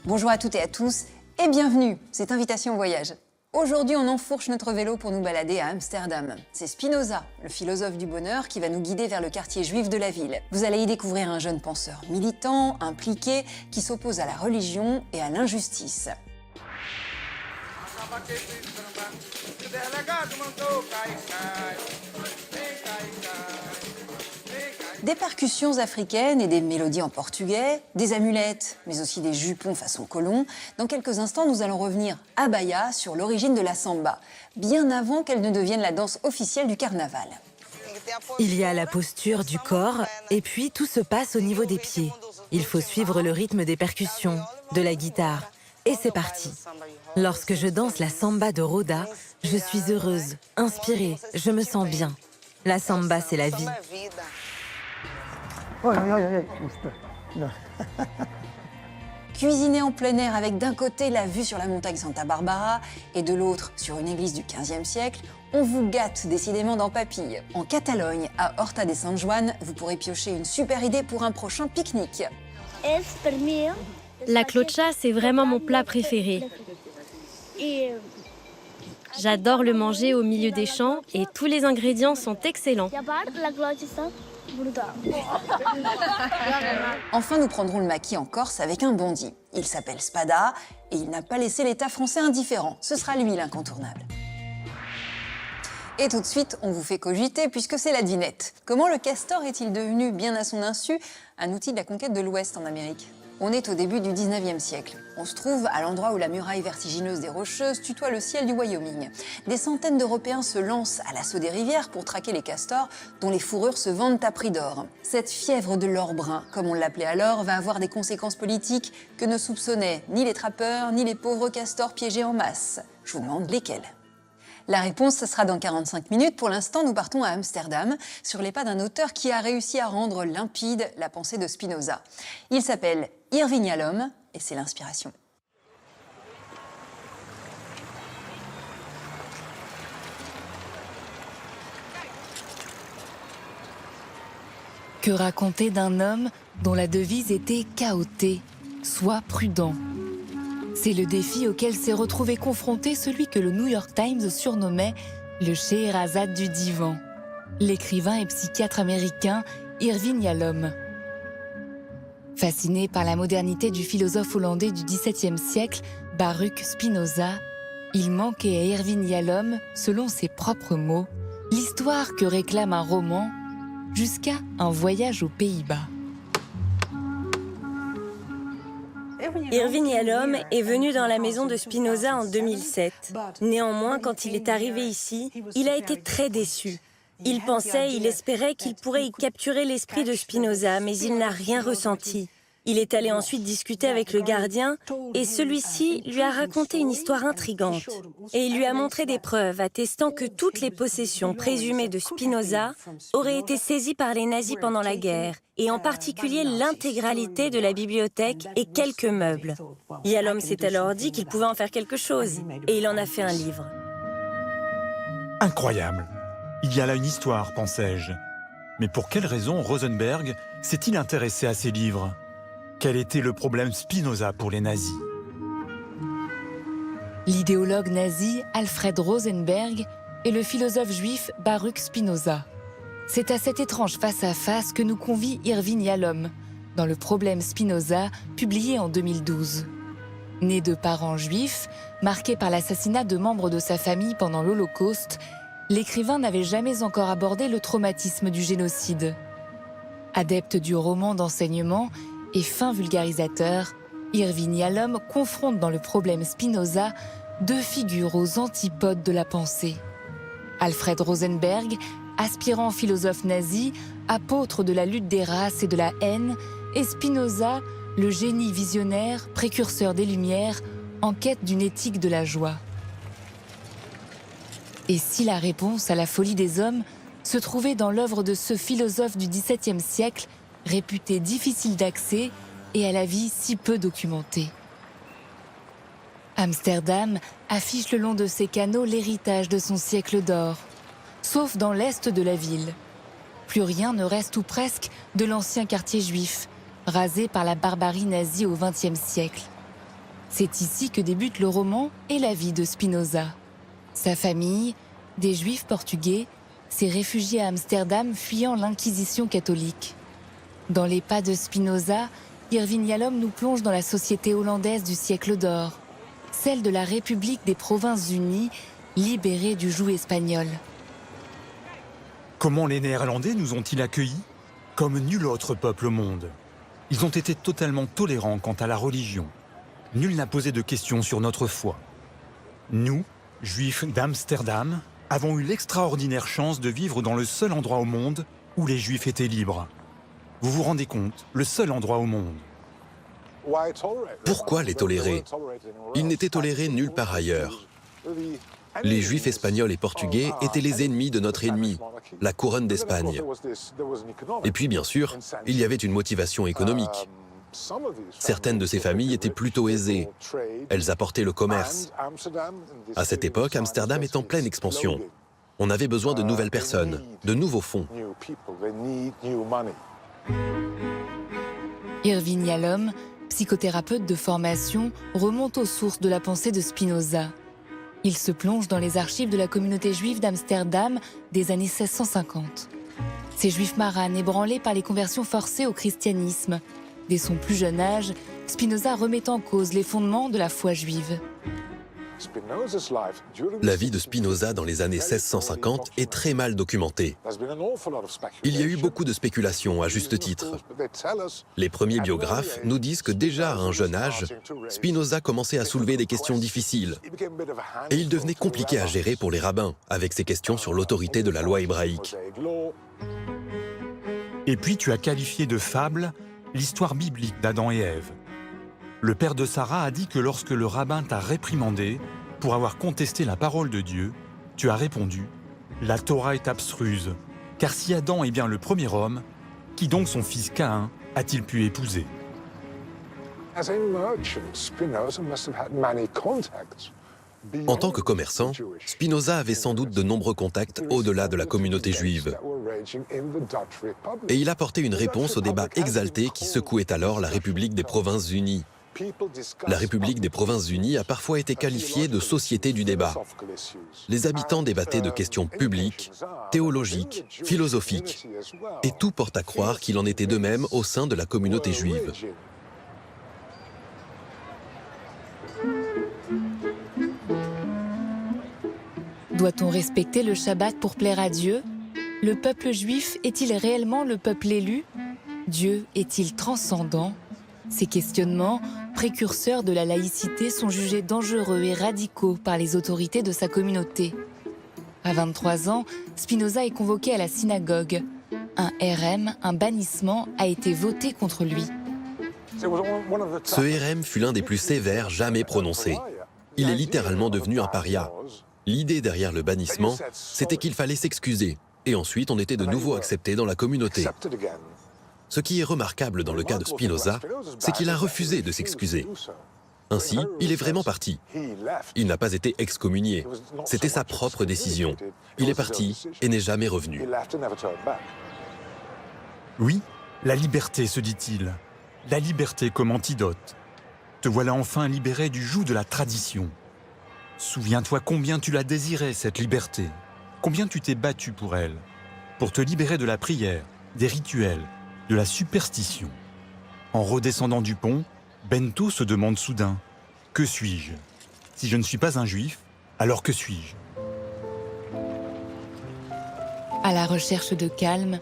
Bonjour à toutes et à tous et bienvenue, c'est Invitation au voyage. Aujourd'hui, on enfourche notre vélo pour nous balader à Amsterdam. C'est Spinoza, le philosophe du bonheur, qui va nous guider vers le quartier juif de la ville. Vous allez y découvrir un jeune penseur militant, impliqué, qui s'oppose à la religion et à l'injustice. Des percussions africaines et des mélodies en portugais, des amulettes, mais aussi des jupons façon colon. Dans quelques instants, nous allons revenir à Bahia sur l'origine de la samba, bien avant qu'elle ne devienne la danse officielle du carnaval. Il y a la posture du corps et puis tout se passe au niveau des pieds. Il faut suivre le rythme des percussions, de la guitare. Et c'est parti. Lorsque je danse la samba de Roda, je suis heureuse, inspirée, je me sens bien. La samba, c'est la vie. Cuisiner en plein air avec d'un côté la vue sur la montagne Santa Barbara et de l'autre sur une église du XVe siècle, on vous gâte décidément dans Papille. En Catalogne, à Horta de Sant Joan, vous pourrez piocher une super idée pour un prochain pique-nique. La clocha, c'est vraiment mon plat préféré. J'adore le manger au milieu des champs et tous les ingrédients sont excellents. Enfin, nous prendrons le maquis en Corse avec un bondi. Il s'appelle Spada et il n'a pas laissé l'État français indifférent. Ce sera lui l'incontournable. Et tout de suite, on vous fait cogiter puisque c'est la devinette. Comment le castor est-il devenu, bien à son insu, un outil de la conquête de l'Ouest en Amérique ? On est au début du 19e siècle. On se trouve à l'endroit où la muraille vertigineuse des Rocheuses tutoie le ciel du Wyoming. Des centaines d'Européens se lancent à l'assaut des rivières pour traquer les castors, dont les fourrures se vendent à prix d'or. Cette fièvre de l'or brun, comme on l'appelait alors, va avoir des conséquences politiques que ne soupçonnaient ni les trappeurs, ni les pauvres castors piégés en masse. Je vous demande lesquels. La réponse, ce sera dans 45 minutes. Pour l'instant, nous partons à Amsterdam, sur les pas d'un auteur qui a réussi à rendre limpide la pensée de Spinoza. Il s'appelle Irving Yalom et c'est l'inspiration. Que raconter d'un homme dont la devise était chaoté, sois prudent. C'est le défi auquel s'est retrouvé confronté celui que le New York Times surnommait le Scheherazade du divan, l'écrivain et psychiatre américain Irving Yalom. Fasciné par la modernité du philosophe hollandais du XVIIe siècle, Baruch Spinoza, il manquait à Irving Yalom, selon ses propres mots, l'histoire que réclame un roman jusqu'à un voyage aux Pays-Bas. Irving Yalom est venu dans la maison de Spinoza en 2007. Néanmoins, quand il est arrivé ici, il a été très déçu. Il pensait, il espérait qu'il pourrait y capturer l'esprit de Spinoza, mais il n'a rien ressenti. Il est allé ensuite discuter avec le gardien et celui-ci lui a raconté une histoire intrigante. Et il lui a montré des preuves attestant que toutes les possessions présumées de Spinoza auraient été saisies par les nazis pendant la guerre, et en particulier l'intégralité de la bibliothèque et quelques meubles. Yalom s'est alors dit qu'il pouvait en faire quelque chose, et il en a fait un livre. Incroyable! Il y a là une histoire, pensais-je. Mais pour quelle raison Rosenberg s'est-il intéressé à ces livres? Quel était le problème Spinoza pour les nazis? L'idéologue nazi Alfred Rosenberg et le philosophe juif Baruch Spinoza. C'est à cet étrange face-à-face que nous convie Irving Yalom, dans Le problème Spinoza, publié en 2012. Né de parents juifs, marqué par l'assassinat de membres de sa famille pendant l'Holocauste, l'écrivain n'avait jamais encore abordé le traumatisme du génocide. Adepte du roman d'enseignement et fin vulgarisateur, Irving Yalom confronte dans Le problème Spinoza deux figures aux antipodes de la pensée. Alfred Rosenberg, aspirant philosophe nazi, apôtre de la lutte des races et de la haine, et Spinoza, le génie visionnaire, précurseur des Lumières, en quête d'une éthique de la joie. Et si la réponse à la folie des hommes se trouvait dans l'œuvre de ce philosophe du XVIIe siècle, réputé difficile d'accès et à la vie si peu documentée? Amsterdam affiche le long de ses canaux l'héritage de son siècle d'or, sauf dans l'est de la ville. Plus rien ne reste ou presque de l'ancien quartier juif, rasé par la barbarie nazie au XXe siècle. C'est ici que débute le roman et la vie de Spinoza. Sa famille, des Juifs portugais, s'est réfugiée à Amsterdam fuyant l'Inquisition catholique. Dans les pas de Spinoza, Irving Yalom nous plonge dans la société hollandaise du siècle d'or, celle de la République des Provinces-Unies, libérée du joug espagnol. Comment les Néerlandais nous ont-ils accueillis? Comme nul autre peuple au monde. Ils ont été totalement tolérants quant à la religion. Nul n'a posé de questions sur notre foi. Nous, Juifs d'Amsterdam, avons eu l'extraordinaire chance de vivre dans le seul endroit au monde où les Juifs étaient libres. Vous vous rendez compte, le seul endroit au monde. Pourquoi les tolérer? Ils n'étaient tolérés nulle part ailleurs. Les Juifs espagnols et portugais étaient les ennemis de notre ennemi, la couronne d'Espagne. Et puis, bien sûr, il y avait une motivation économique. Certaines de ces familles étaient plutôt aisées. Elles apportaient le commerce. À cette époque, Amsterdam est en pleine expansion. On avait besoin de nouvelles personnes, de nouveaux fonds. Irving Yalom, psychothérapeute de formation, remonte aux sources de la pensée de Spinoza. Il se plonge dans les archives de la communauté juive d'Amsterdam des années 1650. Ces juifs marânes ébranlés par les conversions forcées au christianisme. Dès son plus jeune âge, Spinoza remet en cause les fondements de la foi juive. La vie de Spinoza dans les années 1650 est très mal documentée. Il y a eu beaucoup de spéculations, à juste titre. Les premiers biographes nous disent que déjà à un jeune âge, Spinoza commençait à soulever des questions difficiles. Et il devenait compliqué à gérer pour les rabbins, avec ses questions sur l'autorité de la loi hébraïque. Et puis tu as qualifié de fable l'histoire biblique d'Adam et Ève. Le père de Sarah a dit que lorsque le rabbin t'a réprimandé pour avoir contesté la parole de Dieu, tu as répondu « La Torah est abstruse, car si Adam est bien le premier homme, qui donc son fils Caïn a-t-il pu épouser ?» En tant que commerçant, Spinoza avait sans doute de nombreux contacts au-delà de la communauté juive. Et il apportait une réponse au débat exalté qui secouait alors la République des Provinces-Unies. La République des Provinces-Unies a parfois été qualifiée de société du débat. Les habitants débattaient de questions publiques, théologiques, philosophiques. Et tout porte à croire qu'il en était de même au sein de la communauté juive. Doit-on respecter le Shabbat pour plaire à Dieu? Le peuple juif est-il réellement le peuple élu? Dieu est-il transcendant? Ces questionnements, précurseurs de la laïcité, sont jugés dangereux et radicaux par les autorités de sa communauté. À 23 ans, Spinoza est convoqué à la synagogue. Un RM, un bannissement, a été voté contre lui. Ce RM fut l'un des plus sévères jamais prononcés. Il est littéralement devenu un paria. L'idée derrière le bannissement, c'était qu'il fallait s'excuser. Et ensuite, on était de nouveau accepté dans la communauté. Ce qui est remarquable dans le cas de Spinoza, c'est qu'il a refusé de s'excuser. Ainsi, il est vraiment parti. Il n'a pas été excommunié. C'était sa propre décision. Il est parti et n'est jamais revenu. Oui, la liberté, se dit-il. La liberté comme antidote. Te voilà enfin libéré du joug de la tradition. Souviens-toi combien tu la désirais, cette liberté. Combien tu t'es battu pour elle. Pour te libérer de la prière, des rituels, de la superstition. En redescendant du pont, Bento se demande soudain « Que suis-je? Si je ne suis pas un juif, alors que suis-je » À la recherche de calme,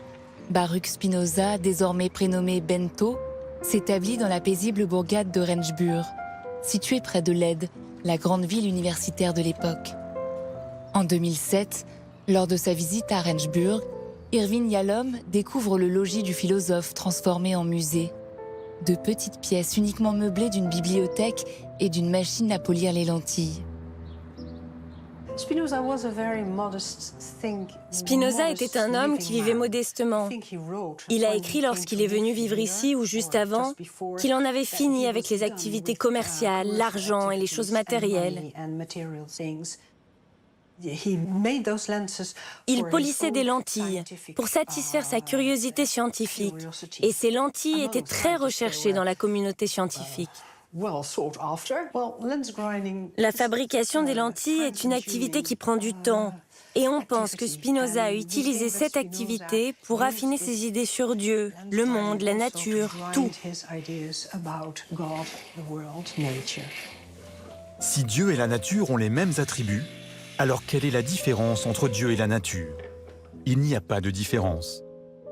Baruch Spinoza, désormais prénommé Bento, s'établit dans la paisible bourgade de Rendsburg, située près de Leyde, la grande ville universitaire de l'époque. En 2007, lors de sa visite à Rendsburg, Irving Yalom découvre le logis du philosophe transformé en musée. De petites pièces uniquement meublées d'une bibliothèque et d'une machine à polir les lentilles. Spinoza était un homme qui vivait modestement. Il a écrit lorsqu'il est venu vivre ici ou juste avant qu'il en avait fini avec les activités commerciales, l'argent et les choses matérielles. Il polissait des lentilles pour satisfaire sa curiosité scientifique. Et ces lentilles étaient très recherchées dans la communauté scientifique. La fabrication des lentilles est une activité qui prend du temps. Et on pense que Spinoza a utilisé cette activité pour affiner ses idées sur Dieu, le monde, la nature, tout. Si Dieu et la nature ont les mêmes attributs, alors quelle est la différence entre Dieu et la nature? Il n'y a pas de différence.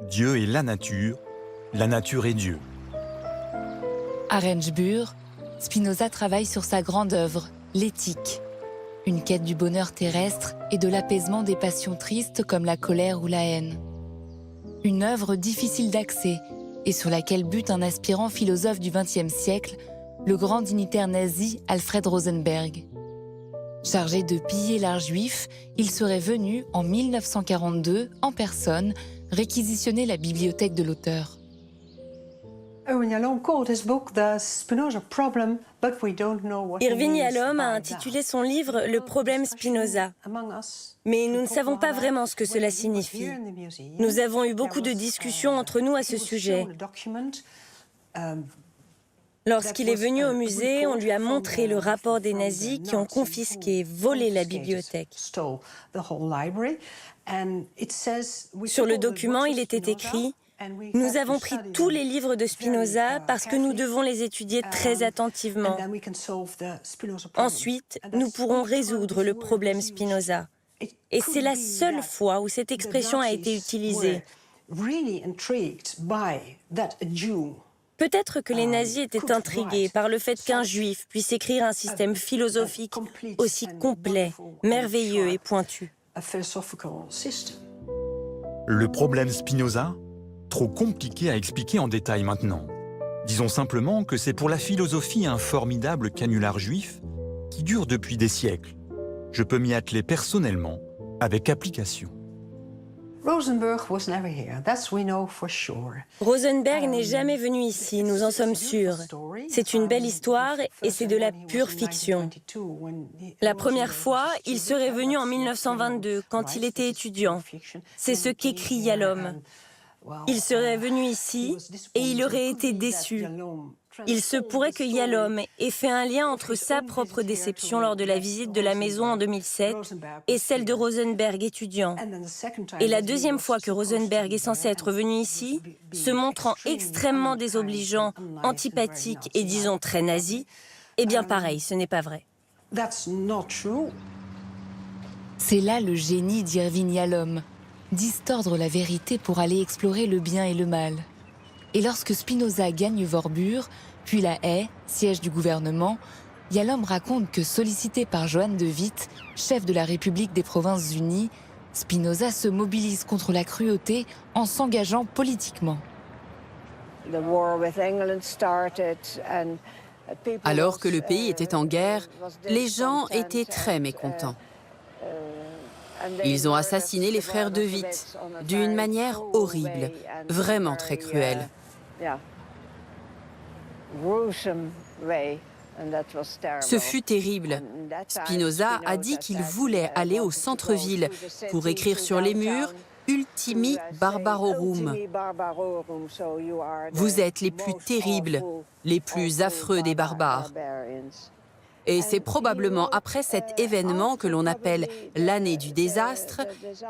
Dieu est la nature est Dieu. À Rendsburg, Spinoza travaille sur sa grande œuvre, l'éthique. Une quête du bonheur terrestre et de l'apaisement des passions tristes comme la colère ou la haine. Une œuvre difficile d'accès et sur laquelle bute un aspirant philosophe du XXe siècle, le grand dignitaire nazi Alfred Rosenberg. Chargé de piller l'art juif, il serait venu, en 1942, en personne, réquisitionner la bibliothèque de l'auteur. Irving Yalom a intitulé son livre « Le problème Spinoza ». Mais nous ne savons pas vraiment ce que cela signifie. Nous avons eu beaucoup de discussions entre nous à ce sujet. Lorsqu'il est venu au musée, on lui a montré le rapport des nazis qui ont confisqué, volé la bibliothèque. Sur le document, il était écrit « Nous avons pris tous les livres de Spinoza parce que nous devons les étudier très attentivement. Ensuite, nous pourrons résoudre le problème Spinoza. » Et c'est la seule fois où cette expression a été utilisée. Peut-être que les nazis étaient intrigués par le fait qu'un juif puisse écrire un système philosophique aussi complet, merveilleux et pointu. Le problème Spinoza? Trop compliqué à expliquer en détail maintenant. Disons simplement que c'est pour la philosophie un formidable canular juif qui dure depuis des siècles. Je peux m'y atteler personnellement, avec application. Rosenberg n'est jamais venu ici, nous en sommes sûrs. C'est une belle histoire et c'est de la pure fiction. La première fois, il serait venu en 1922, quand il était étudiant. C'est ce qu'écrit Yalom. Il serait venu ici et il aurait été déçu. Il se pourrait que Yalom ait fait un lien entre sa propre déception lors de la visite de la maison en 2007 et celle de Rosenberg étudiant. Et la deuxième fois que Rosenberg est censé être venu ici, se montrant extrêmement désobligeant, antipathique et disons très nazi, eh bien pareil, ce n'est pas vrai. C'est là le génie d'Irving Yalom, distordre la vérité pour aller explorer le bien et le mal. Et lorsque Spinoza gagne Warburg, puis La Haye, siège du gouvernement, Yalom raconte que sollicité par Johann de Witt, chef de la République des Provinces-Unies, Spinoza se mobilise contre la cruauté en s'engageant politiquement. Alors que le pays était en guerre, les gens étaient très mécontents. Ils ont assassiné les frères de Witt d'une manière horrible, vraiment très cruelle. Ce fut terrible. Spinoza a dit qu'il voulait aller au centre-ville pour écrire sur les murs « Ultimi barbarorum ». Vous êtes les plus terribles, les plus affreux des barbares. Et c'est probablement après cet événement que l'on appelle l'année du désastre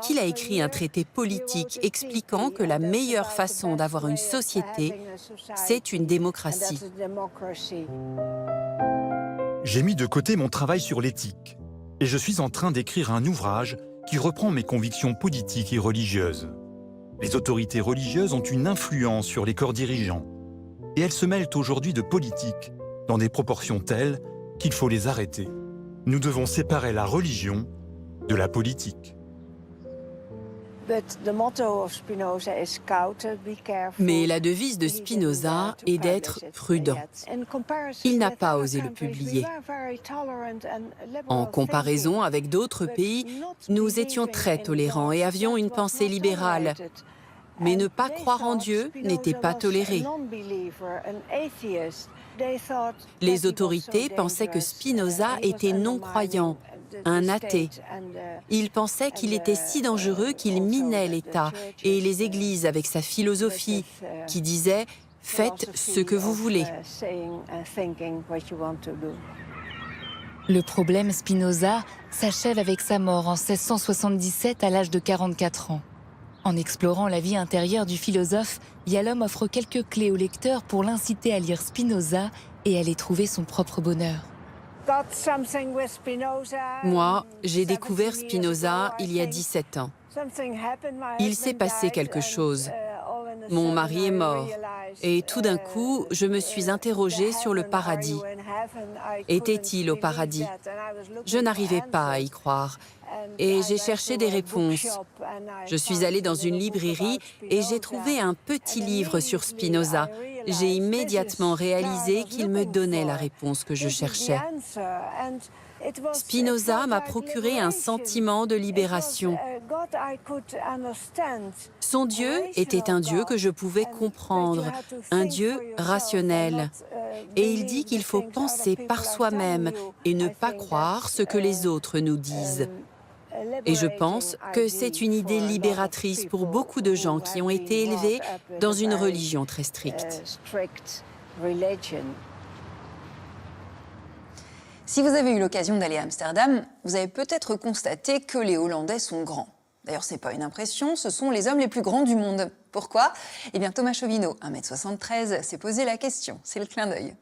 qu'il a écrit un traité politique expliquant que la meilleure façon d'avoir une société, c'est une démocratie. J'ai mis de côté mon travail sur l'éthique et je suis en train d'écrire un ouvrage qui reprend mes convictions politiques et religieuses. Les autorités religieuses ont une influence sur les corps dirigeants et elles se mêlent aujourd'hui de politique dans des proportions telles qu'il faut les arrêter. Nous devons séparer la religion de la politique. Mais la devise de Spinoza est d'être prudent. Il n'a pas osé le publier. En comparaison avec d'autres pays, nous étions très tolérants et avions une pensée libérale. Mais ne pas croire en Dieu n'était pas toléré. Les autorités pensaient que Spinoza était non-croyant, un athée. Ils pensaient qu'il était si dangereux qu'il minait l'État et les églises avec sa philosophie, qui disait Faites ce que vous voulez. Le problème Spinoza s'achève avec sa mort en 1677 à l'âge de 44 ans. En explorant la vie intérieure du philosophe, Yalom offre quelques clés au lecteur pour l'inciter à lire Spinoza et à aller trouver son propre bonheur. Moi, j'ai découvert Spinoza il y a 17 ans. Il s'est passé quelque chose. Mon mari est mort. Et tout d'un coup, je me suis interrogée sur le paradis. Était-il au paradis? Je n'arrivais pas à y croire. Et j'ai cherché des réponses. Je suis allée dans une librairie et j'ai trouvé un petit livre sur Spinoza. J'ai immédiatement réalisé qu'il me donnait la réponse que je cherchais. Spinoza m'a procuré un sentiment de libération. Son Dieu était un Dieu que je pouvais comprendre, un Dieu rationnel. Et il dit qu'il faut penser par soi-même et ne pas croire ce que les autres nous disent. Et je pense que c'est une idée libératrice pour beaucoup de gens qui ont été élevés dans une religion très stricte. Si vous avez eu l'occasion d'aller à Amsterdam, vous avez peut-être constaté que les Hollandais sont grands. D'ailleurs, ce n'est pas une impression, ce sont les hommes les plus grands du monde. Pourquoi? Eh bien, Thomas Chauvineau, 1m73, s'est posé la question. C'est le clin d'œil.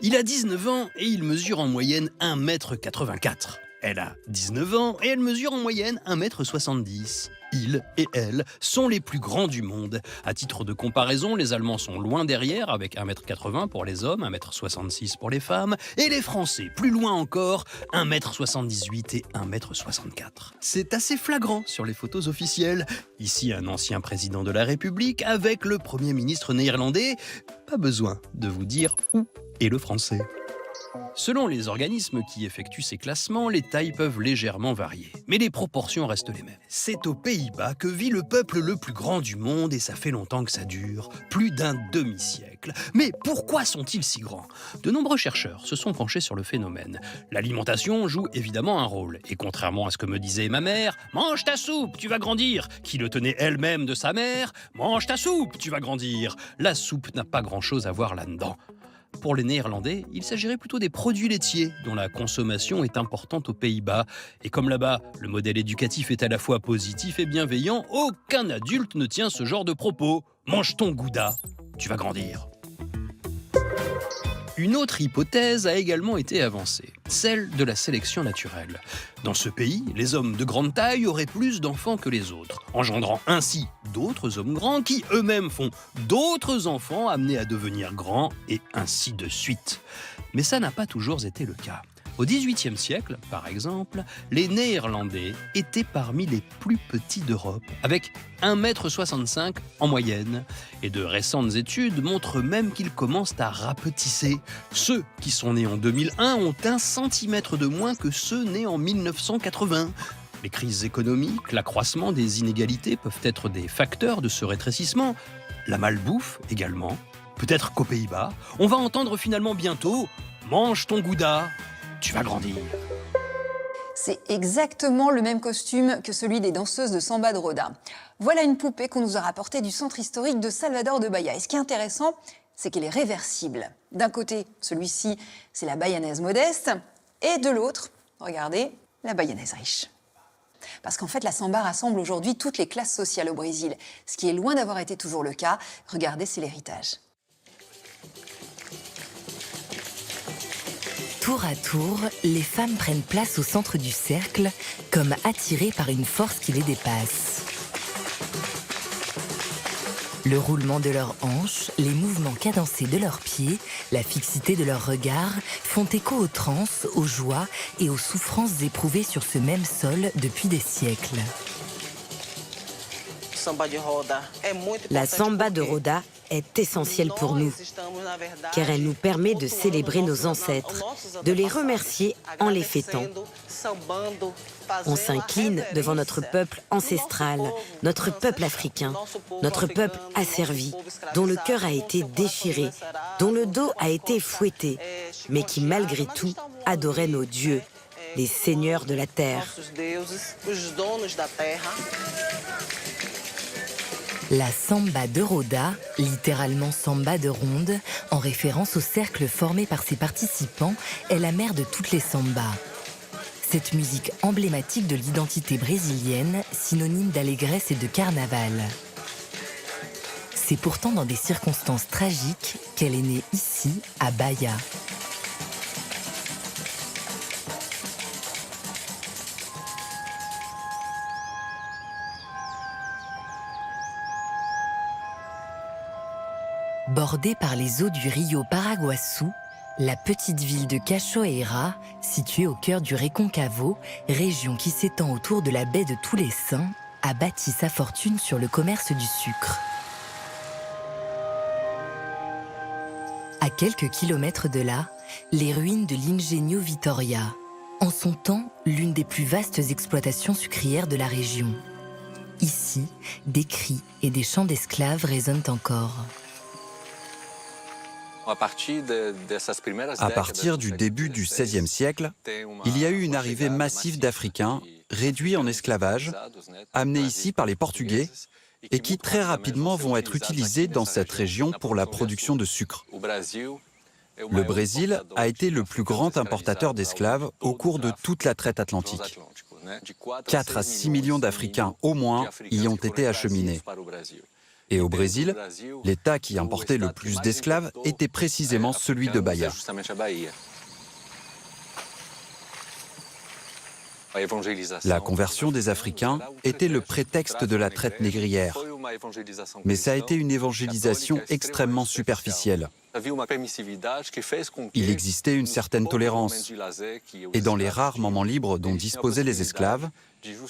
Il a 19 ans et il mesure en moyenne 1m84. Elle a 19 ans et elle mesure en moyenne 1m70. Ils et elle sont les plus grands du monde. À titre de comparaison, les Allemands sont loin derrière avec 1m80 pour les hommes, 1m66 pour les femmes, et les Français, plus loin encore, 1m78 et 1m64. C'est assez flagrant sur les photos officielles. Ici, un ancien président de la République avec le Premier ministre néerlandais. Pas besoin de vous dire où est le français. Selon les organismes qui effectuent ces classements, les tailles peuvent légèrement varier. Mais les proportions restent les mêmes. C'est aux Pays-Bas que vit le peuple le plus grand du monde et ça fait longtemps que ça dure, plus d'un demi-siècle. Mais pourquoi sont-ils si grands? De nombreux chercheurs se sont penchés sur le phénomène. L'alimentation joue évidemment un rôle. Et contrairement à ce que me disait ma mère, « Mange ta soupe, tu vas grandir », qui le tenait elle-même de sa mère, « Mange ta soupe, tu vas grandir », la soupe n'a pas grand-chose à voir là-dedans. Pour les Néerlandais, il s'agirait plutôt des produits laitiers, dont la consommation est importante aux Pays-Bas. Et comme là-bas, le modèle éducatif est à la fois positif et bienveillant, aucun adulte ne tient ce genre de propos. Mange ton gouda, tu vas grandir. Une autre hypothèse a également été avancée, celle de la sélection naturelle. Dans ce pays, les hommes de grande taille auraient plus d'enfants que les autres, engendrant ainsi d'autres hommes grands qui eux-mêmes font d'autres enfants amenés à devenir grands et ainsi de suite. Mais ça n'a pas toujours été le cas. Au XVIIIe siècle, par exemple, les Néerlandais étaient parmi les plus petits d'Europe, avec 1m65 en moyenne. Et de récentes études montrent même qu'ils commencent à rapetisser. Ceux qui sont nés en 2001 ont 1 centimètre de moins que ceux nés en 1980. Les crises économiques, l'accroissement des inégalités peuvent être des facteurs de ce rétrécissement. La malbouffe également. Peut-être qu'aux Pays-Bas, on va entendre finalement bientôt « Mange ton gouda ». Tu vas grandir. C'est exactement le même costume que celui des danseuses de samba de Roda. Voilà une poupée qu'on nous a rapportée du centre historique de Salvador de Bahia. Et ce qui est intéressant, c'est qu'elle est réversible. D'un côté, celui-ci, c'est la bayanaise modeste, et de l'autre, regardez, la bayanaise riche. Parce qu'en fait, la samba rassemble aujourd'hui toutes les classes sociales au Brésil, ce qui est loin d'avoir été toujours le cas. Regardez, c'est l'héritage. Tour à tour, les femmes prennent place au centre du cercle, comme attirées par une force qui les dépasse. Le roulement de leurs hanches, les mouvements cadencés de leurs pieds, la fixité de leurs regards font écho aux transes, aux joies et aux souffrances éprouvées sur ce même sol depuis des siècles. La samba de Roda est essentielle pour nous, car elle nous permet de célébrer nos ancêtres, de les remercier en les fêtant. On s'incline devant notre peuple ancestral, notre peuple africain, notre peuple asservi, dont le cœur a été déchiré, dont le dos a été fouetté, mais qui malgré tout adorait nos dieux, les seigneurs de la terre. La samba de Roda, littéralement samba de ronde, en référence au cercle formé par ses participants, est la mère de toutes les sambas. Cette musique emblématique de l'identité brésilienne, synonyme d'allégresse et de carnaval. C'est pourtant dans des circonstances tragiques qu'elle est née ici, à Bahia. Bordée par les eaux du rio Paraguaçu, la petite ville de Cachoeira, située au cœur du Reconcavo, région qui s'étend autour de la baie de Tous les Saints, a bâti sa fortune sur le commerce du sucre. À quelques kilomètres de là, les ruines de l'Ingênio Vitoria, en son temps l'une des plus vastes exploitations sucrières de la région. Ici, des cris et des chants d'esclaves résonnent encore. À partir du début du XVIe siècle, il y a eu une arrivée massive d'Africains réduits en esclavage, amenés ici par les Portugais, et qui très rapidement vont être utilisés dans cette région pour la production de sucre. Le Brésil a été le plus grand importateur d'esclaves au cours de toute la traite atlantique. 4 à 6 millions d'Africains au moins y ont été acheminés. Et au Brésil, l'État qui importait le plus d'esclaves était précisément celui de Bahia. La conversion des Africains était le prétexte de la traite négrière. Mais ça a été une évangélisation extrêmement superficielle. Il existait une certaine tolérance. Et dans les rares moments libres dont disposaient les esclaves,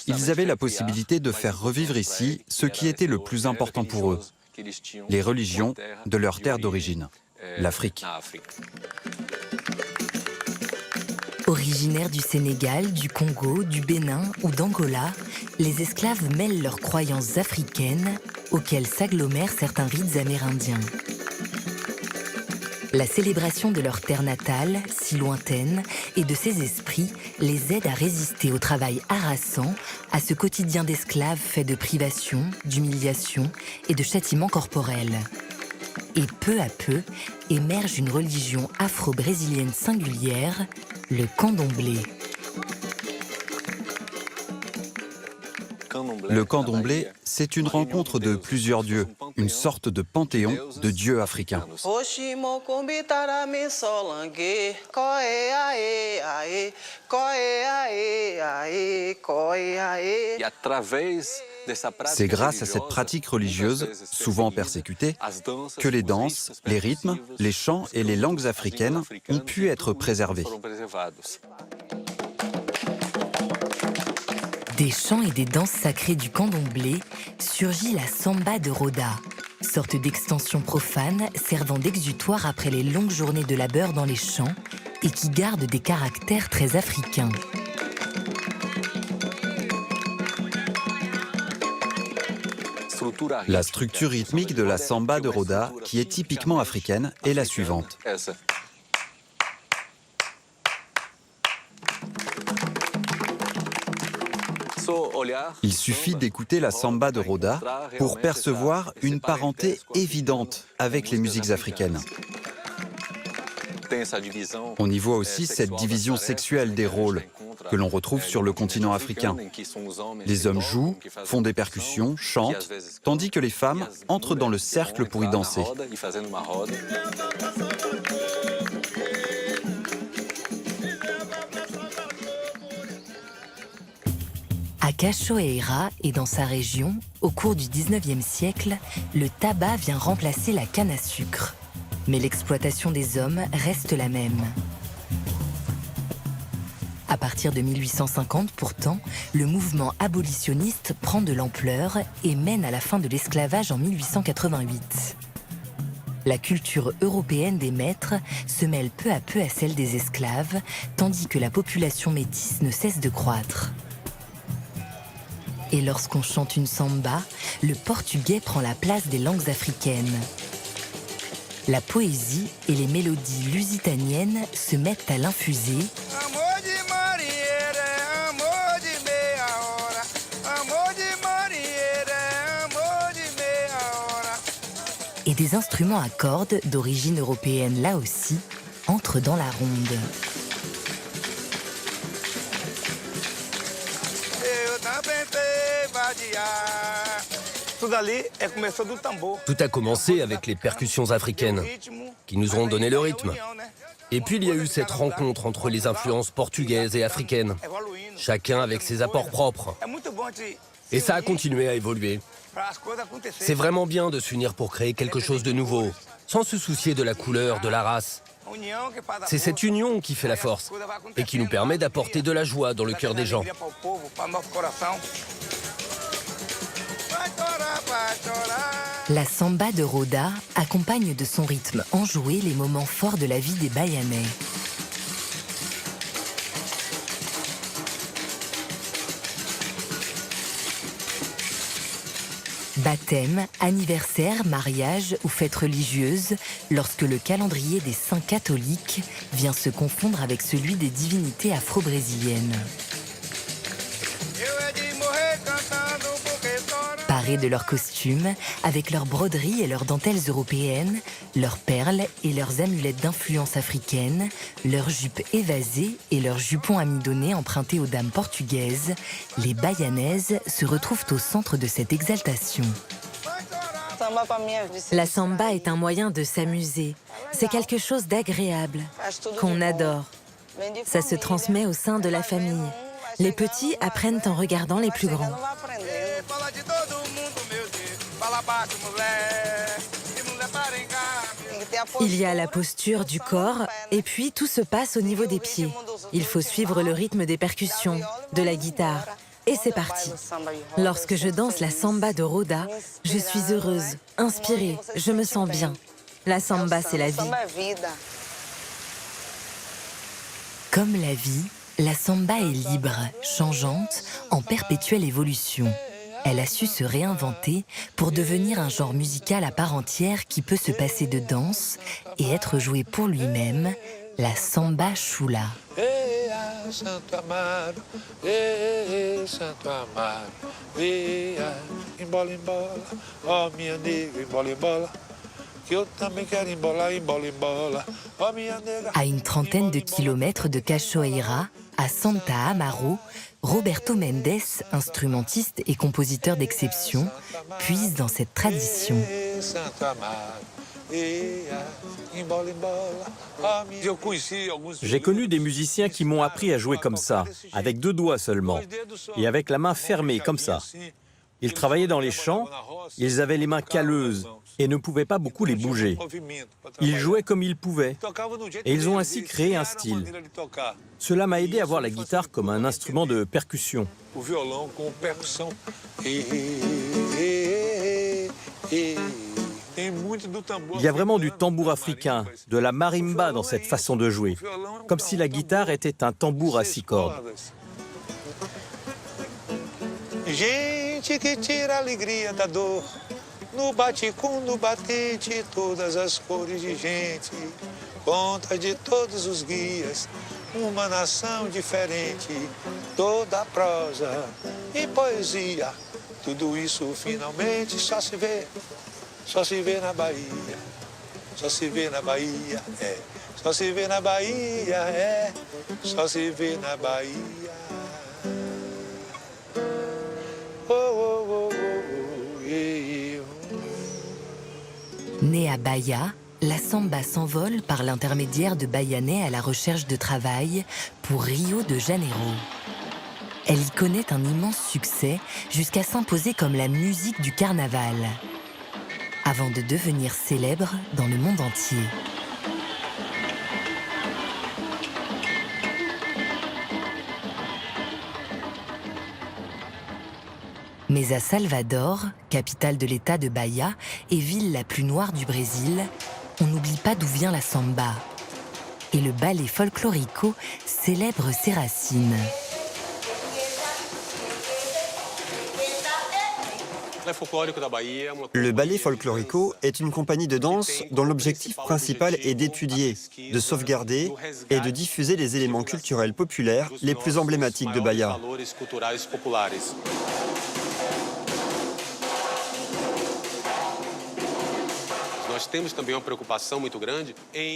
ils avaient la possibilité de faire revivre ici ce qui était le plus important pour eux, les religions de leur terre d'origine, l'Afrique. Originaires du Sénégal, du Congo, du Bénin ou d'Angola, les esclaves mêlent leurs croyances africaines auxquelles s'agglomèrent certains rites amérindiens. La célébration de leur terre natale, si lointaine, et de ses esprits les aide à résister au travail harassant, à ce quotidien d'esclaves fait de privations, d'humiliations et de châtiments corporels. Et peu à peu, émerge une religion afro-brésilienne singulière, le candomblé. Le candomblé, c'est une rencontre de plusieurs dieux, une sorte de panthéon de dieux africains. C'est grâce à cette pratique religieuse, souvent persécutée, que les danses, les rythmes, les chants et les langues africaines ont pu être préservés. Des chants et des danses sacrées du candomblé surgit la samba de Roda, sorte d'extension profane servant d'exutoire après les longues journées de labeur dans les champs et qui garde des caractères très africains. La structure rythmique de la samba de Roda, qui est typiquement africaine, est la suivante. Il suffit d'écouter la samba de Roda pour percevoir une parenté évidente avec les musiques africaines. On y voit aussi cette division sexuelle des rôles que l'on retrouve sur le continent africain. Les hommes jouent, font des percussions, chantent, tandis que les femmes entrent dans le cercle pour y danser. À Cachoeira et dans sa région, au cours du 19e siècle, le tabac vient remplacer la canne à sucre. Mais l'exploitation des hommes reste la même. À partir de 1850, pourtant, le mouvement abolitionniste prend de l'ampleur et mène à la fin de l'esclavage en 1888. La culture européenne des maîtres se mêle peu à peu à celle des esclaves, tandis que la population métisse ne cesse de croître. Et lorsqu'on chante une samba, le portugais prend la place des langues africaines. La poésie et les mélodies lusitaniennes se mettent à l'infuser. et des instruments à cordes d'origine européenne là aussi entrent dans la ronde. Tout a commencé avec les percussions africaines, qui nous ont donné le rythme. Et puis il y a eu cette rencontre entre les influences portugaises et africaines, chacun avec ses apports propres. Et ça a continué à évoluer. C'est vraiment bien de s'unir pour créer quelque chose de nouveau, sans se soucier de la couleur, de la race. C'est cette union qui fait la force et qui nous permet d'apporter de la joie dans le cœur des gens. La samba de Roda accompagne de son rythme enjoué les moments forts de la vie des Bayanais. Baptême, anniversaire, mariage ou fête religieuse, lorsque le calendrier des saints catholiques vient se confondre avec celui des divinités afro-brésiliennes. Parés de leurs costumes, avec leurs broderies et leurs dentelles européennes, leurs perles et leurs amulettes d'influence africaine, leurs jupes évasées et leurs jupons amidonnés empruntés aux dames portugaises, les Bayanaises se retrouvent au centre de cette exaltation. La samba est un moyen de s'amuser. C'est quelque chose d'agréable, qu'on adore. Ça se transmet au sein de la famille. Les petits apprennent en regardant les plus grands. Il y a la posture du corps et puis tout se passe au niveau des pieds. Il faut suivre le rythme des percussions, de la guitare. Et c'est parti. Lorsque je danse la samba de Roda, je suis heureuse, inspirée, je me sens bien. La samba, c'est la vie. Comme la vie, la samba est libre, changeante, en perpétuelle évolution. Elle a su se réinventer pour devenir un genre musical à part entière qui peut se passer de danse et être joué pour lui-même, la samba chula. À une trentaine de kilomètres de Cachoeira, à Santa Amaro, Roberto Mendes, instrumentiste et compositeur d'exception, puise dans cette tradition. J'ai connu des musiciens qui m'ont appris à jouer comme ça, avec 2 doigts seulement, et avec la main fermée comme ça. Ils travaillaient dans les champs, ils avaient les mains calleuses et ne pouvaient pas beaucoup les bouger. Ils jouaient comme ils pouvaient, et ils ont ainsi créé un style. Cela m'a aidé à voir la guitare comme un instrument de percussion. Il y a vraiment du tambour africain, de la marimba dans cette façon de jouer, comme si la guitare était un tambour à 6 cordes. Gente que tira a alegria da dor, no bate-com, no batente, todas as cores de gente, ponta de todos os guias, uma nação diferente, toda prosa e poesia, tudo isso finalmente só se vê na Bahia, só se vê na Bahia, só se vê na Bahia, só se vê na Bahia. Née à Bahia, la samba s'envole par l'intermédiaire de Bayanais à la recherche de travail pour Rio de Janeiro. Elle y connaît un immense succès jusqu'à s'imposer comme la musique du carnaval, avant de devenir célèbre dans le monde entier. Mais à Salvador, capitale de l'état de Bahia et ville la plus noire du Brésil, on n'oublie pas d'où vient la samba. Et le ballet folklorico célèbre ses racines. Le ballet folklorico est une compagnie de danse dont l'objectif principal est d'étudier, de sauvegarder et de diffuser les éléments culturels populaires les plus emblématiques de Bahia.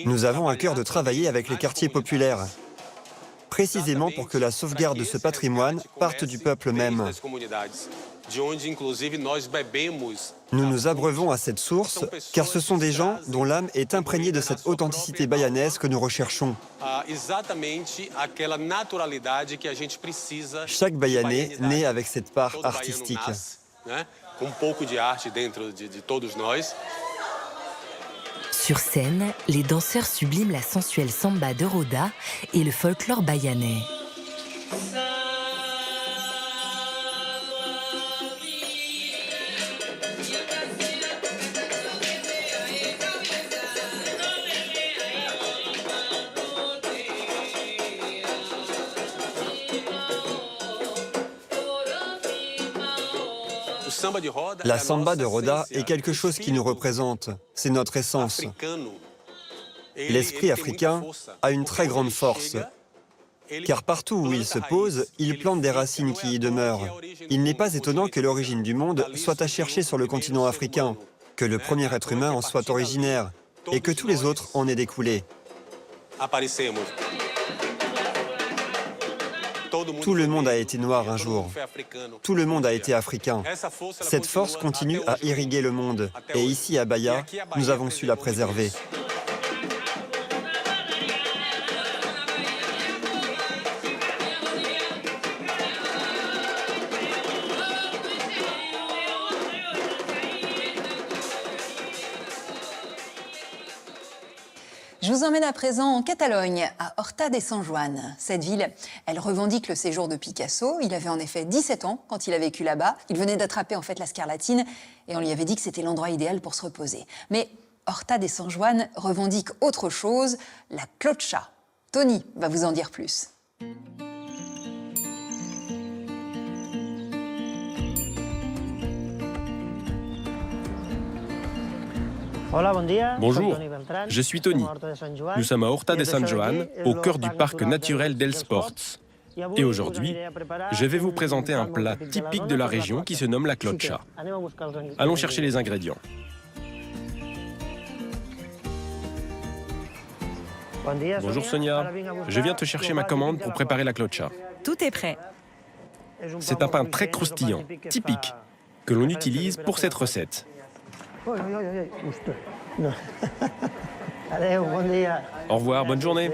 Nous avons à cœur de travailler avec les quartiers populaires, précisément pour que la sauvegarde de ce patrimoine parte du peuple même. Nous nous abreuvons à cette source, car ce sont des gens dont l'âme est imprégnée de cette authenticité bayanaise que nous recherchons. Chaque Bayanais naît avec cette part artistique. Sur scène, les danseurs subliment la sensuelle samba de Roda et le folklore bayanais. La samba de Roda est quelque chose qui nous représente, c'est notre essence. L'esprit africain a une très grande force, car partout où il se pose, il plante des racines qui y demeurent. Il n'est pas étonnant que l'origine du monde soit à chercher sur le continent africain, que le premier être humain en soit originaire, et que tous les autres en aient découlé. Tout le monde a été noir un jour. Tout le monde a été africain. Cette force continue à irriguer le monde. Et ici, à Bahia, nous avons su la préserver. Je vous emmène à présent en Catalogne, à Horta de Sant Joan. Cette ville, elle revendique le séjour de Picasso. Il avait en effet 17 ans quand il a vécu là-bas. Il venait d'attraper en fait la scarlatine et on lui avait dit que c'était l'endroit idéal pour se reposer. Mais Horta de Sant Joan revendique autre chose, la clocha. Tony va vous en dire plus. Bonjour, je suis Tony. Nous sommes à Horta de Sant Joan, au cœur du parc naturel d'Els Ports. Et aujourd'hui, je vais vous présenter un plat typique de la région qui se nomme la clocha. Allons chercher les ingrédients. Bonjour Sonia, je viens te chercher ma commande pour préparer la clocha. Tout est prêt. C'est un pain très croustillant, typique, que l'on utilise pour cette recette. Au revoir, bonne journée.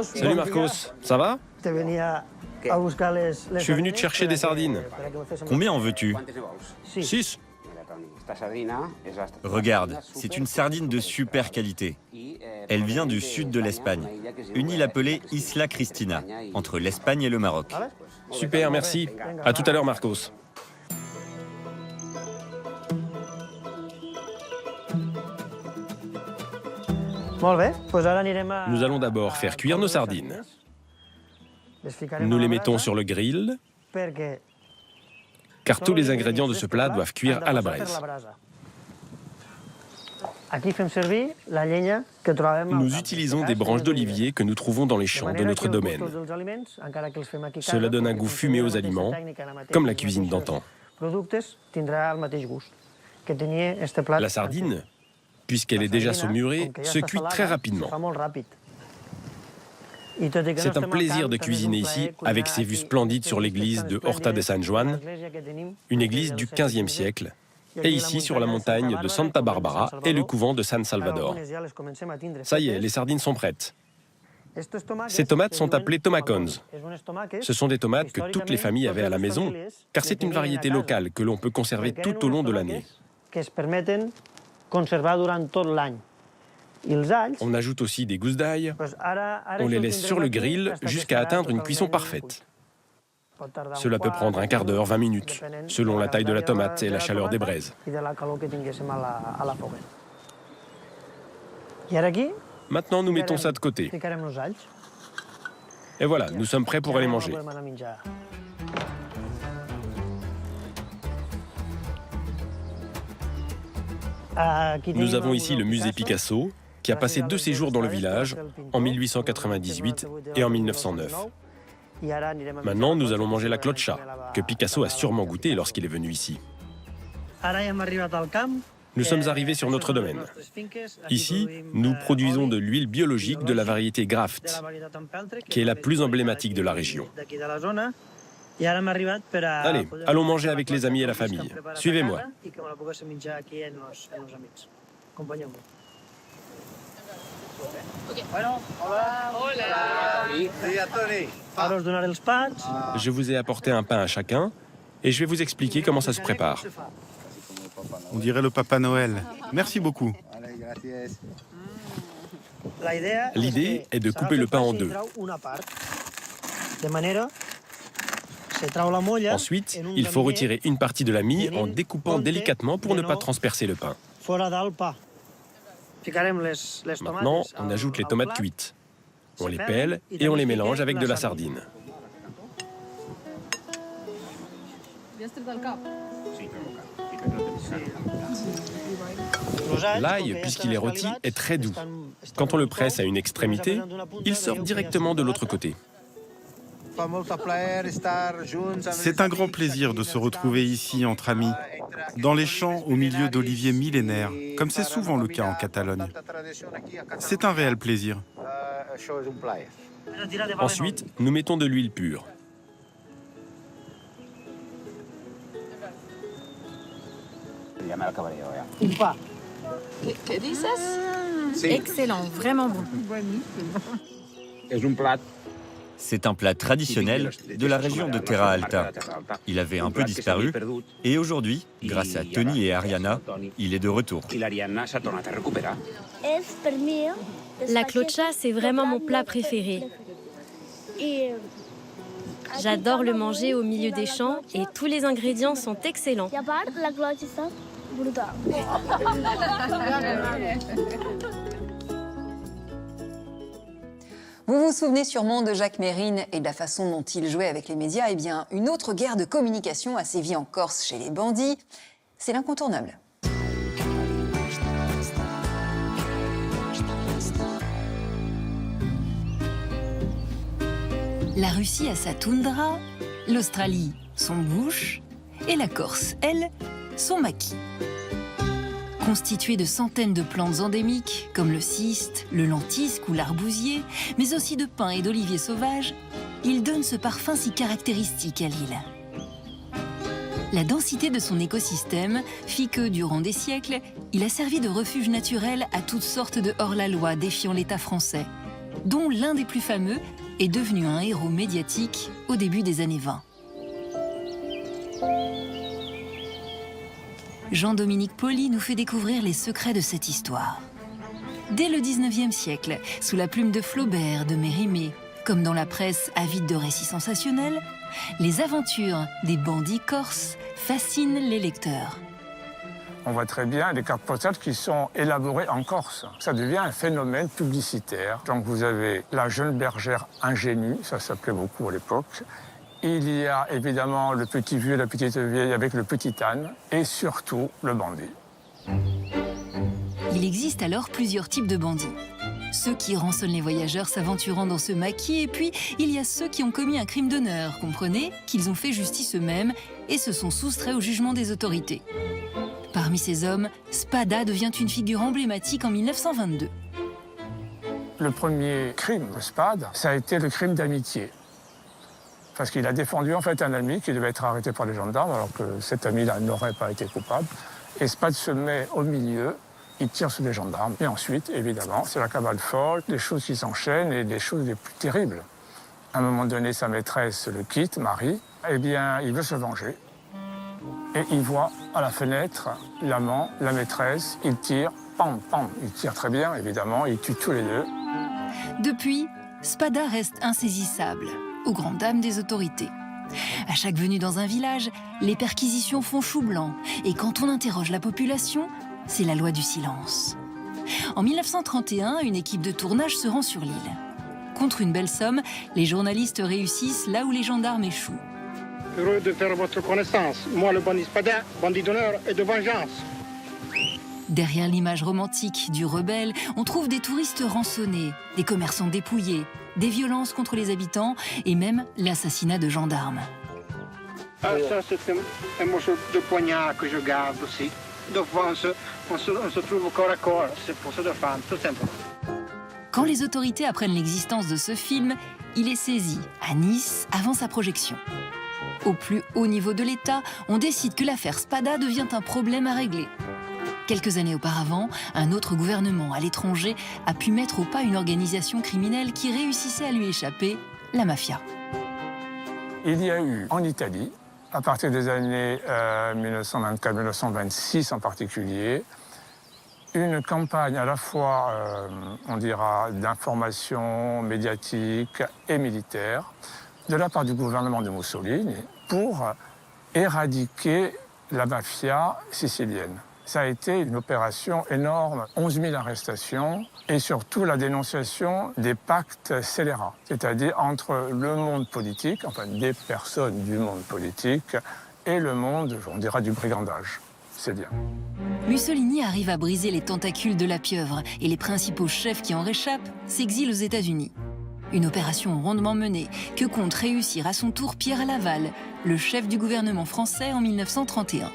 Salut Marcos, ça va? Je suis venu te chercher des sardines. Combien en veux-tu? 6. Regarde, c'est une sardine de super qualité. Elle vient du sud de l'Espagne, une île appelée Isla Cristina, entre l'Espagne et le Maroc. Super, merci. À tout à l'heure Marcos. Nous allons d'abord faire cuire nos sardines. Nous les mettons sur le grill, car tous les ingrédients de ce plat doivent cuire à la braise. Nous utilisons des branches d'olivier que nous trouvons dans les champs de notre domaine. Cela donne un goût fumé aux aliments, comme la cuisine d'antan. La sardine, puisqu'elle est déjà saumurée, se cuit très rapidement. C'est un plaisir de cuisiner ici avec ces vues splendides sur l'église de Horta de Sant Joan, une église du XVe siècle, et ici sur la montagne de Santa Barbara et le couvent de San Salvador. Ça y est, les sardines sont prêtes. Ces tomates sont appelées tomacones. Ce sont des tomates que toutes les familles avaient à la maison, car c'est une variété locale que l'on peut conserver tout au long de l'année. On ajoute aussi des gousses d'ail. On les laisse sur le grill jusqu'à atteindre une cuisson parfaite. Cela peut prendre un quart d'heure, 20 minutes, selon la taille de la tomate et la chaleur des braises. Maintenant, nous mettons ça de côté. Et voilà, nous sommes prêts pour aller manger. Nous avons ici le musée Picasso, qui a passé 2 séjours dans le village, en 1898 et en 1909. Maintenant, nous allons manger la clocha, que Picasso a sûrement goûté lorsqu'il est venu ici. Nous sommes arrivés sur notre domaine. Ici, nous produisons de l'huile biologique de la variété Graft, qui est la plus emblématique de la région. Allez, allons manger avec les amis et la famille. Suivez-moi. Je vous ai apporté un pain à chacun et je vais vous expliquer comment ça se prépare. On dirait le Papa Noël. Merci beaucoup. L'idée est de couper le pain en deux. Ensuite, il faut retirer une partie de la mie en découpant délicatement pour ne pas transpercer le pain. Maintenant, on ajoute les tomates cuites. On les pèle et on les mélange avec de la sardine. L'ail, puisqu'il est rôti, est très doux. Quand on le presse à une extrémité, il sort directement de l'autre côté. C'est un grand plaisir de se retrouver ici entre amis, dans les champs au milieu d'oliviers millénaires, comme c'est souvent le cas en Catalogne. C'est un réel plaisir. Ensuite, nous mettons de l'huile pure. Excellent, vraiment bon. C'est un plat traditionnel de la région de Terra Alta. Il avait un peu disparu et aujourd'hui, grâce à Tony et Ariana, il est de retour. La clocha, c'est vraiment mon plat préféré. J'adore le manger au milieu des champs et tous les ingrédients sont excellents. Vous vous souvenez sûrement de Jacques Mérine et de la façon dont il jouait avec les médias. Eh bien, une autre guerre de communication a sévi en Corse chez les bandits. C'est l'incontournable. La Russie a sa toundra, l'Australie son bush et la Corse, elle, son maquis. Constitué de centaines de plantes endémiques, comme le ciste, le lentisque ou l'arbousier, mais aussi de pins et d'oliviers sauvages, il donne ce parfum si caractéristique à l'île. La densité de son écosystème fit que, durant des siècles, il a servi de refuge naturel à toutes sortes de hors-la-loi défiant l'État français, dont l'un des plus fameux est devenu un héros médiatique au début des années 20. Jean-Dominique Pauly nous fait découvrir les secrets de cette histoire. Dès le 19e siècle, sous la plume de Flaubert, de Mérimée, comme dans la presse avide de récits sensationnels, les aventures des bandits corses fascinent les lecteurs. On voit très bien des cartes postales qui sont élaborées en Corse. Ça devient un phénomène publicitaire. Donc vous avez la jeune bergère ingénue, ça s'appelait beaucoup à l'époque. Il y a évidemment le petit vieux, la petite vieille avec le petit âne, et surtout le bandit. Il existe alors plusieurs types de bandits. Ceux qui rançonnent les voyageurs s'aventurant dans ce maquis, et puis il y a ceux qui ont commis un crime d'honneur, comprenez, qu'ils ont fait justice eux-mêmes et se sont soustraits au jugement des autorités. Parmi ces hommes, Spada devient une figure emblématique en 1922. Le premier crime de Spade, ça a été le crime d'amitié. Parce qu'il a défendu en fait un ami qui devait être arrêté par les gendarmes, alors que cet ami-là n'aurait pas été coupable. Et Spade se met au milieu, il tire sur les gendarmes. Et ensuite, évidemment, c'est la cabale folle, des choses qui s'enchaînent et des choses les plus terribles. À un moment donné, sa maîtresse le quitte, Marie. Eh bien, il veut se venger. Et il voit à la fenêtre l'amant, la maîtresse, il tire, pam, pam. Il tire très bien, évidemment, il tue tous les deux. Depuis, Spada reste insaisissable, aux grandes dames des autorités. À chaque venue dans un village, les perquisitions font chou blanc. Et quand on interroge la population, c'est la loi du silence. En 1931, une équipe de tournage se rend sur l'île. Contre une belle somme, les journalistes réussissent là où les gendarmes échouent. Heureux de faire votre connaissance. Moi, le bandit Spada, bandit d'honneur et de vengeance. Derrière l'image romantique du rebelle, on trouve des touristes rançonnés, des commerçants dépouillés, des violences contre les habitants et même l'assassinat de gendarmes. Ça, c'est un morceau de poignard que je garde aussi. Deux fois, on se trouve corps à corps. C'est pour ça de femme, tout simplement. Quand les autorités apprennent l'existence de ce film, il est saisi à Nice avant sa projection. Au plus haut niveau de l'État, on décide que l'affaire Spada devient un problème à régler. Quelques années auparavant, un autre gouvernement à l'étranger a pu mettre au pas une organisation criminelle qui réussissait à lui échapper, la mafia. Il y a eu en Italie, à partir des années 1924-1926 en particulier, une campagne à la fois, on dira, d'information médiatique et militaire de la part du gouvernement de Mussolini pour éradiquer la mafia sicilienne. Ça a été une opération énorme, 11 000 arrestations et surtout la dénonciation des pactes scélérats, c'est-à-dire entre le monde politique, enfin des personnes du monde politique, et le monde, on dira, du brigandage. C'est bien. Mussolini arrive à briser les tentacules de la pieuvre et les principaux chefs qui en réchappent s'exilent aux États-Unis. Une opération rondement menée que compte réussir à son tour Pierre Laval, le chef du gouvernement français en 1931.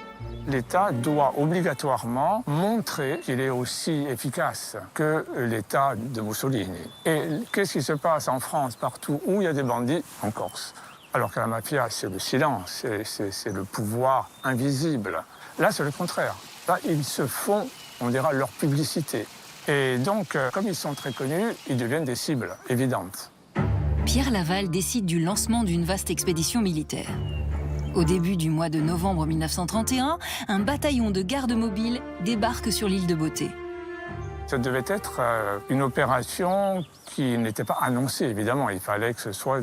L'État doit obligatoirement montrer qu'il est aussi efficace que l'État de Mussolini. Et qu'est-ce qui se passe en France, partout où il y a des bandits? En Corse. Alors que la mafia, c'est le silence, c'est le pouvoir invisible. Là, c'est le contraire. Là, ils se font, on dira, leur publicité. Et donc, comme ils sont très connus, ils deviennent des cibles évidentes. Pierre Laval décide du lancement d'une vaste expédition militaire. Au début du mois de novembre 1931, un bataillon de gardes mobiles débarque sur l'île de Beauté. Ça devait être une opération qui n'était pas annoncée, évidemment. Il fallait que ce soit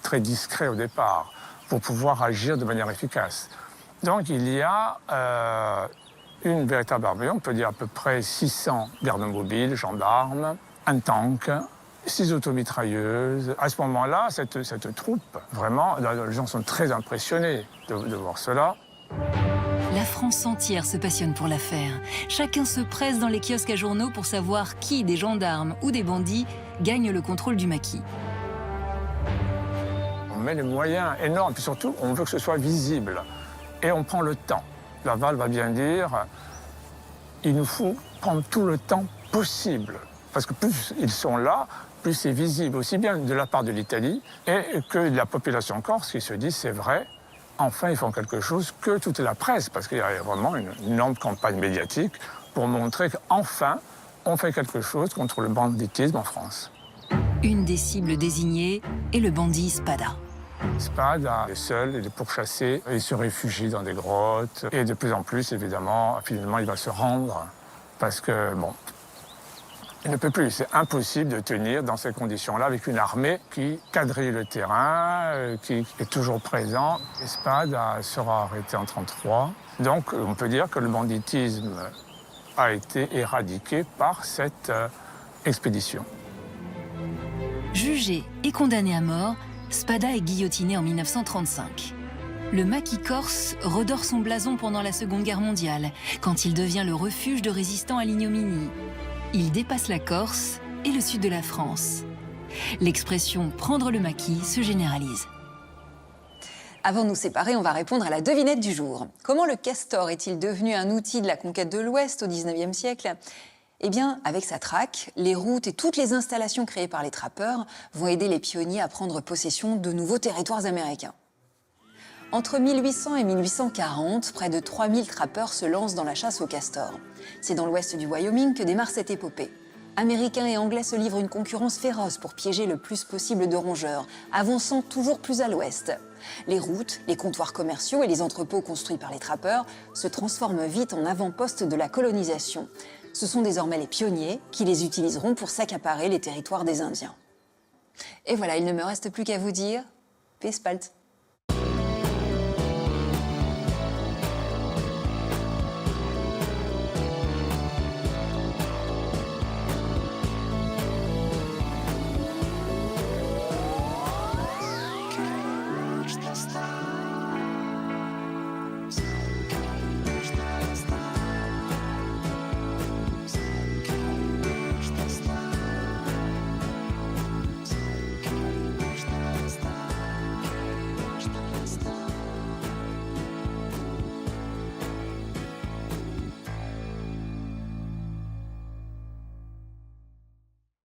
très discret au départ pour pouvoir agir de manière efficace. Donc il y a une véritable armée, on peut dire à peu près 600 gardes mobiles, gendarmes, un tank, 6 automitrailleuses. À ce moment-là, cette troupe, vraiment, les gens sont très impressionnés de voir cela. La France entière se passionne pour l'affaire. Chacun se presse dans les kiosques à journaux pour savoir qui, des gendarmes ou des bandits, gagne le contrôle du maquis. On met les moyens énormes, puis surtout, on veut que ce soit visible. Et on prend le temps. Laval va bien dire, il nous faut prendre tout le temps possible. Parce que plus ils sont là, plus c'est visible, aussi bien de la part de l'Italie et que de la population corse qui se dit, c'est vrai, enfin ils font quelque chose, que toute la presse, parce qu'il y a vraiment une énorme campagne médiatique pour montrer qu'enfin, on fait quelque chose contre le banditisme en France. Une des cibles désignées est le bandit Spada. Spada est seul, il est pourchassé, il se réfugie dans des grottes. Et de plus en plus, évidemment, finalement, il va se rendre. Parce que, bon, il ne peut plus. C'est impossible de tenir dans ces conditions-là avec une armée qui quadrille le terrain, qui est toujours présent. Et Spada sera arrêté en 1933. Donc, on peut dire que le banditisme a été éradiqué par cette expédition. Jugé et condamné à mort, Spada est guillotiné en 1935. Le maquis corse redore son blason pendant la Seconde Guerre mondiale, quand il devient le refuge de résistants à l'ignominie. Il dépasse la Corse et le sud de la France. L'expression « prendre le maquis » se généralise. Avant de nous séparer, on va répondre à la devinette du jour. Comment le castor est-il devenu un outil de la conquête de l'Ouest au XIXe siècle ? Eh bien, avec sa traque, les routes et toutes les installations créées par les trappeurs vont aider les pionniers à prendre possession de nouveaux territoires américains. Entre 1800 et 1840, près de 3000 trappeurs se lancent dans la chasse au castor. C'est dans l'ouest du Wyoming que démarre cette épopée. Américains et Anglais se livrent une concurrence féroce pour piéger le plus possible de rongeurs, avançant toujours plus à l'ouest. Les routes, les comptoirs commerciaux et les entrepôts construits par les trappeurs se transforment vite en avant-postes de la colonisation. Ce sont désormais les pionniers qui les utiliseront pour s'accaparer les territoires des Indiens. Et voilà, il ne me reste plus qu'à vous dire, bis bald.